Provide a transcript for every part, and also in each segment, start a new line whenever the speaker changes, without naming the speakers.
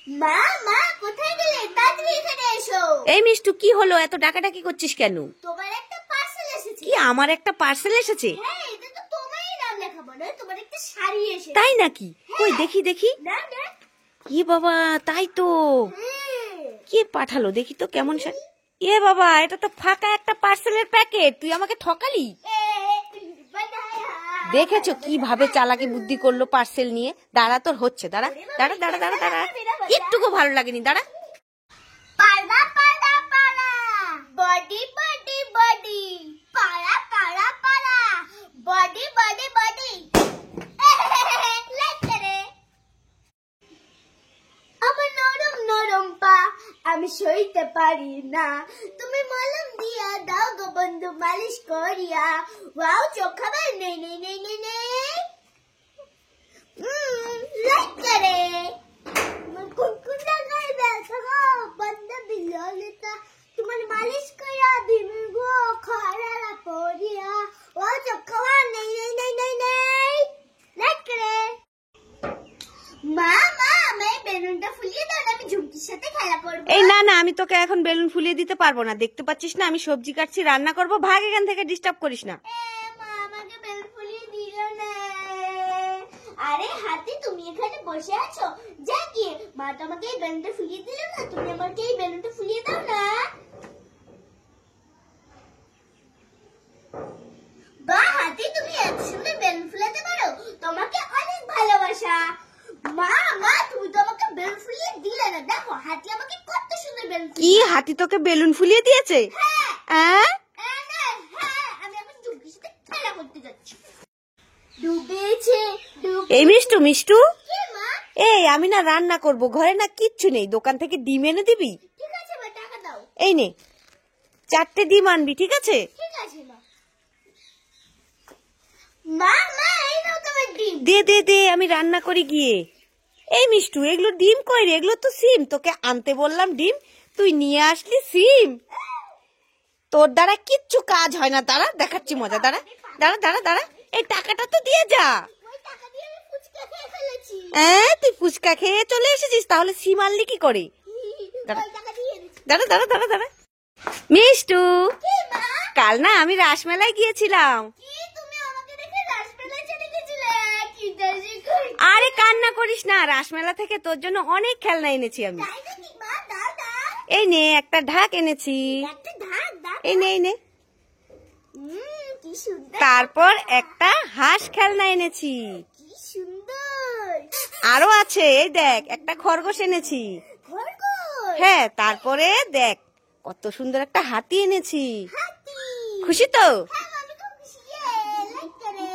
মা মা কোথায় গেলে? তাড়াতাড়ি এখানে এসো।
এই মিষ্টু, কি হলো? এত ডাকাডাকি করছিস কেন?
তোমার একটা পার্সেল এসেছে।
কি আমার একটা পার্সেল এসেছে?
হ্যাঁ, এটা তো তোমারই নাম লেখা মনে। তোমার একটা শাড়ি এসেছে।
তাই নাকি? কই দেখি দেখি।
না না।
এ বাবা, তাই তো। কে পাঠালো দেখি তো কেমন শাড়ি। এ বাবা, এটা তো ফাঁকা একটা পার্সেলের প্যাকেট। তুই আমাকে ঠকালি। দেখেছো কিভাবে চালাকি বুদ্ধি করলো পার্সেল নিয়ে। দাঁড়া, তোর হচ্ছে। দাঁড়া দাঁড়া দাঁড়া দাঁড়া দাঁড়া, একটুকু ভালো লাগেনি। দাঁড়া।
পাড়া পাড়া পাড়া, বডি বডি বডি, পাড়া পাড়া পাড়া, বডি বডি বডি। লাইক করে। আমার নরম নরম পা আমি সইতে পারি না, তুমি মলম দিয়া দাও গো বন্ধু মালিশ করিয়া। ওয়াও, চোখ খাবার নেই নেই নেই নেই নেই। লাইক করে। কোন কোন জায়গায় ব্যথা গো বন্ধু বিললিতা, তোমার মালিশ করিয়া দিন গো খরারা পড়িয়া। ওয়াও, চোখ খাবার নেই নেই নেই নেই নেই। লাইক করে। মা মা আমি বেলুনটা ফুলিয়ে দাও, আমি ঝুমকির সাথে খেলা করব।
এই না না, আমি তোকে এখন বেলুন ফুলিয়ে দিতে পারবো না। দেখতে পাচ্ছিস না আমি সবজি কাটছি, রান্না করব। ভাগ এখান থেকে, ডিস্টার্ব করিস না।
মা আমাকে বেলুন ফুলিয়ে দিল না। আরে হাতি, তুমি এখানে বসে আছো, যা গিয়ে মা তো আমাকে এই বেলুনটা ফুলিয়ে দিল না, তুমি আমাকে এই বেলুনটা ফুলিয়ে দাও না। বাহ হাতি, তুমি এত সুন্দর বেলুন ফুলাতে পারো, তোমাকে অনেক ভালোবাসা। মা মা তুমি তো আমাকে বেলুন ফুলিয়ে দিলে না, দেখো হাতি আমাকে কত সুন্দর বেলুন।
কি, হাতি তোকে বেলুন ফুলিয়ে দিয়েছে? হ্যাঁ,
আমি এখন ঝুমকির সাথে খেলা করতে যাচ্ছি। ডুবেছে
এই মিষ্টু মিষ্টু,
কে মা?
এই আমি না রান্না করব, ঘরে না কিচ্ছু নেই। দোকান থেকে ডিম এনে দিবি?
ঠিক আছে মা, টাকা দাও।
এই নে, 4টে ডিম আনবি, ঠিক আছে?
ঠিক আছে মা। মা মা এই নাও তোমার ডিম।
দে দে দে, আমি রান্না করি গিয়ে। এই মিষ্টু, এগুলো ডিম কই রে? এগুলো তো সিম। তোকে আনতে বললাম ডিম, তুই নিয়ে আসলি সিম। তোর দ্বারা কিচ্ছু কাজ হয় না। দাঁড়া, দেখাচ্ছি মজা। দাঁড়া দাঁড়া দাঁড়া দাঁড়া, এই টাকাটা তো দিয়ে যা।
ওই টাকা দিয়ে আমি ফুচকা খেয়ে ফেলেছি।
তুই ফুচকা খেয়ে চলে এসেছিস, তাহলে সিম আনলি কি করে? দাঁড়া
ওই টাকা দিয়ে এনেছি।
দাঁড়া দাঁড়া দাঁড়া দাঁড়া। মিষ্টু,
কি মা?
কাল না আমি রাসমেলায় গিয়েছিলাম।
কি তুমি আমাকে দেখে রাসমেলায় চলে গেছিলে? কি দাজি কই?
আরে কান্না করিস না, রাসমেলা থেকে তোর জন্য অনেক খেলনা এনেছি আমি।
তাই নাকি মা? দাও দাও।
এই নে, একটা ঢাক এনেছি।
একটা ঢাক দাও।
এই নে এই নে।
কি সুন্দর।
তারপর একটা হাঁস খেলনা এনেছি।
কি সুন্দর।
আরো আছে, এই দেখ একটা খরগোশ এনেছি।
খরগোশ।
হ্যাঁ, তারপরে দেখ কত সুন্দর একটা হাতি এনেছি।
হাতি।
খুশি তো?
হ্যাঁ মা, আমি খুব খুশি। লাইক করে।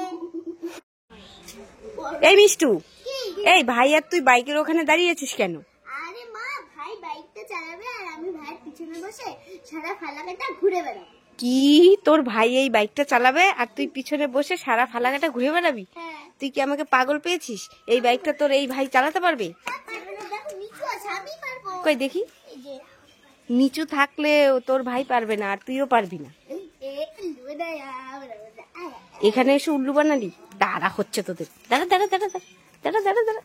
এই মিষ্টু,
কি?
এই ভাই আর তুই বাইকের ওখানে দাঁড়িয়েছিস কেন?
আরে মা, ভাই বাইকটা চালাবে আর আমি ভাইয়ের পিছনে বসে সারা ফালাকাটা ঘুরে বেড়াবো।
কি, তোর ভাই এই বাইকটা চালাবে আর তুই পিছনে বসে সারা ফালাকাটা ঘুরে বেড়াবি?
হ্যাঁ।
তুই কি আমাকে পাগল পেয়েছিস? এই বাইকটা তোর এই ভাই চালাতে পারবে?
পারবে না, দেখো নিচু আছে, আমি পারবো।
কই দেখি।
এই যে
নিচু থাকলে তোর ভাই পারবে না, আর তুইও পারবি না। এখানে এসে উল্লু বানালি? দাঁড়া, হচ্ছে তোদের। দাঁড়া দাঁড়া দাঁড়া দাঁড়া দাঁড়া দাঁড়া দাঁড়া।